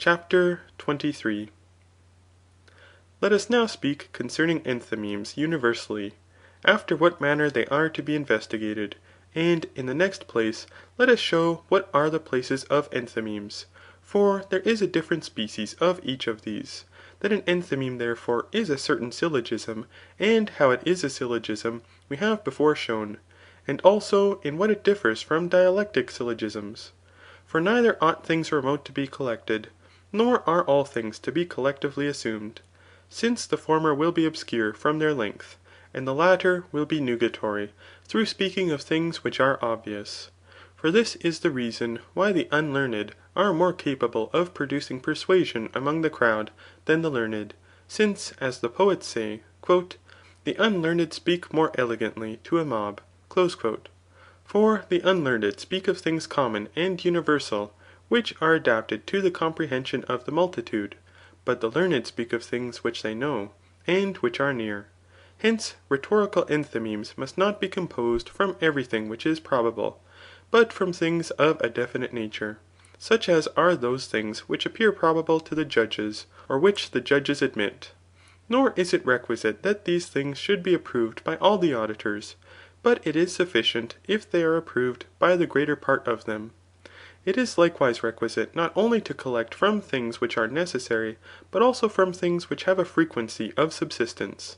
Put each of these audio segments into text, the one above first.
CHAPTER XXIII. Let us now speak concerning enthymemes universally, after what manner they are to be investigated, and in the next place let us show what are the places of enthymemes. For there is a different species of each of these. That an enthymeme therefore is a certain syllogism, and how it is a syllogism, we have before shown, and also in what it differs from dialectic syllogisms. For neither ought things remote to be collected, nor are all things to be collectively assumed, since the former will be obscure from their length, and the latter will be nugatory, through speaking of things which are obvious. For this is the reason why the unlearned are more capable of producing persuasion among the crowd than the learned, since as the poets say, The unlearned speak more elegantly to a mob. For the unlearned speak of things common and universal, which are adapted to the comprehension of the multitude, but the learned speak of things which they know, and which are near. Hence rhetorical enthymemes must not be composed from every thing which is probable, but from things of a definite nature, such as are those things which appear probable to the judges, or which the judges admit. Nor is it requisite that these things should be approved by all the auditors, but it is sufficient if they are approved by the greater part of them. It is likewise requisite not only to collect from things which are necessary, but also from things which have a frequency of subsistence.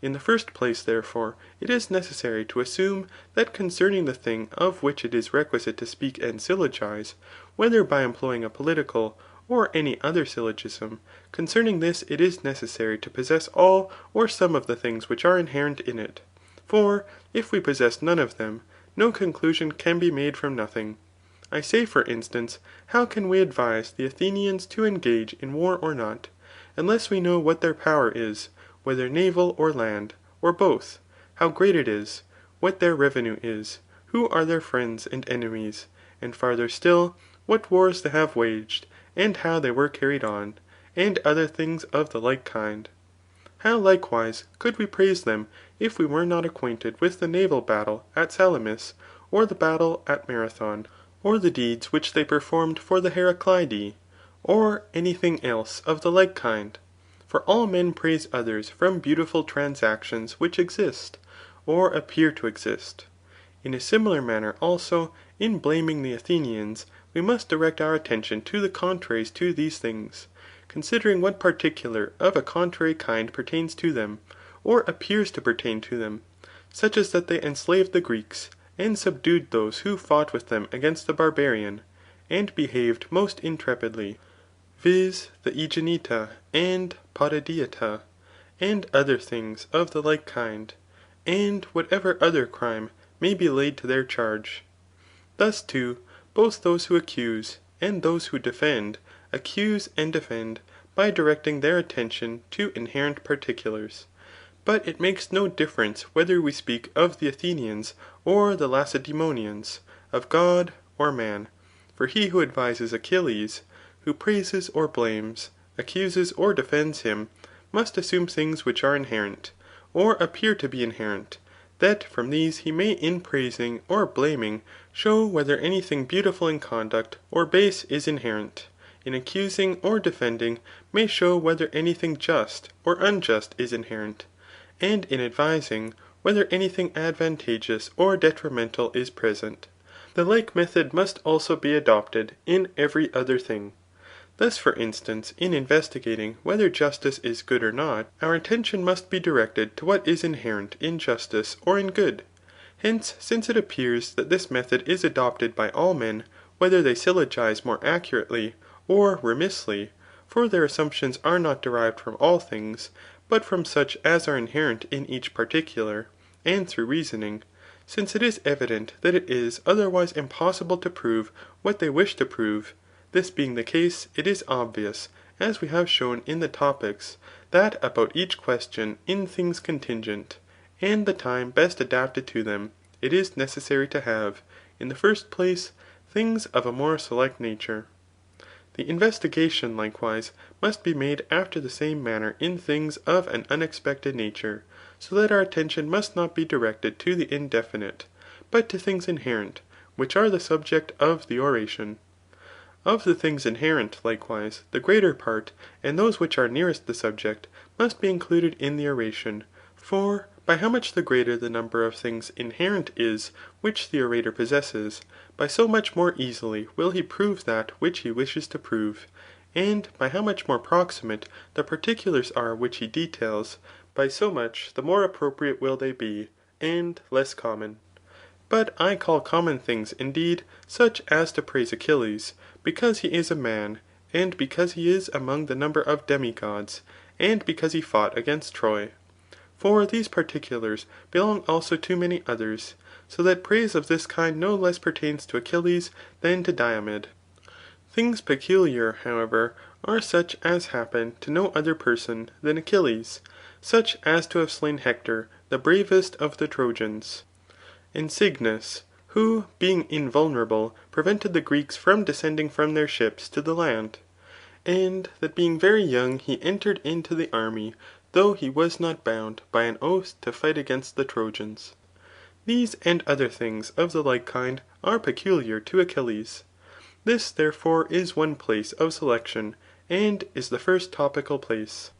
In the first place, therefore, it is necessary to assume that concerning the thing of which it is requisite to speak and syllogize, whether by employing a political, or any other syllogism, concerning this it is necessary to possess all or some of the things which are inherent in it. For if we possess none of them, no conclusion can be made from nothing. I say for instance, how can we advise the Athenians to engage in war or not, unless we know what their power is, whether naval or land, or both, how great it is, what their revenue is, who are their friends and enemies, and farther still, what wars they have waged, and how they were carried on, and other things of the like kind. How likewise could we praise them if we were not acquainted with the naval battle at Salamis, or the battle at Marathon, or the deeds which they performed for the Heraclidae, or any thing else of the like kind? For all men praise others from beautiful transactions which exist, or appear to exist. In a similar manner also, in blaming the Athenians, we must direct our attention to the contraries to these things, considering what particular of a contrary kind pertains to them, or appears to pertain to them, such as that they enslaved the Greeks, and subdued those who fought with them against the barbarian, and behaved most intrepidly, viz. The Aegineta and Potidata, and other things of the like kind, and whatever other crime may be laid to their charge. Thus too, both those who accuse, and those who defend, accuse and defend, by directing their attention to inherent particulars. But it makes no difference whether we speak of the Athenians or the Lacedaemonians, of God or man. For he who advises Achilles, who praises or blames, accuses or defends him, must assume things which are inherent, or appear to be inherent, that from these he may in praising or blaming show whether any thing beautiful in conduct or base is inherent, in accusing or defending may show whether any thing just or unjust is inherent, and in advising whether anything advantageous or detrimental is present. The like method must also be adopted in every other thing. Thus for instance, in investigating whether justice is good or not, our attention must be directed to what is inherent in justice or in good. Hence, since it appears that this method is adopted by all men, whether they syllogize more accurately or remissly, for their assumptions are not derived from all things, but from such as are inherent in each particular, and through reasoning, since it is evident that it is otherwise impossible to prove what they wish to prove, this being the case, it is obvious, as we have shown in the topics, that about each question in things contingent, and the time best adapted to them, it is necessary to have, in the first place, things of a more select nature. The investigation, likewise, must be made after the same manner in things of an unexpected nature, so that our attention must not be directed to the indefinite, but to things inherent, which are the subject of the oration. Of the things inherent, likewise, the greater part, and those which are nearest the subject, must be included in the oration. For by how much the greater the number of things inherent is which the orator possesses, by so much more easily will he prove that which he wishes to prove ; and by how much more proximate the particulars are which he details, by so much the more appropriate will they be, and less common. But I call common things indeed such as to praise Achilles, because he is a man, and because he is among the number of demigods, and because he fought against Troy. For these particulars belong also to many others, so that praise of this kind no less pertains to Achilles than to Diomed. Things peculiar, however, are such as happen to no other person than Achilles, such as to have slain Hector, the bravest of the Trojans, and Cygnus, who being invulnerable prevented the Greeks from descending from their ships to the land ; and that being very young he entered into the army, though he was not bound by an oath to fight against the Trojans. These and other things of the like kind are peculiar to Achilles. This, therefore, is one place of selection, and is the first topical place.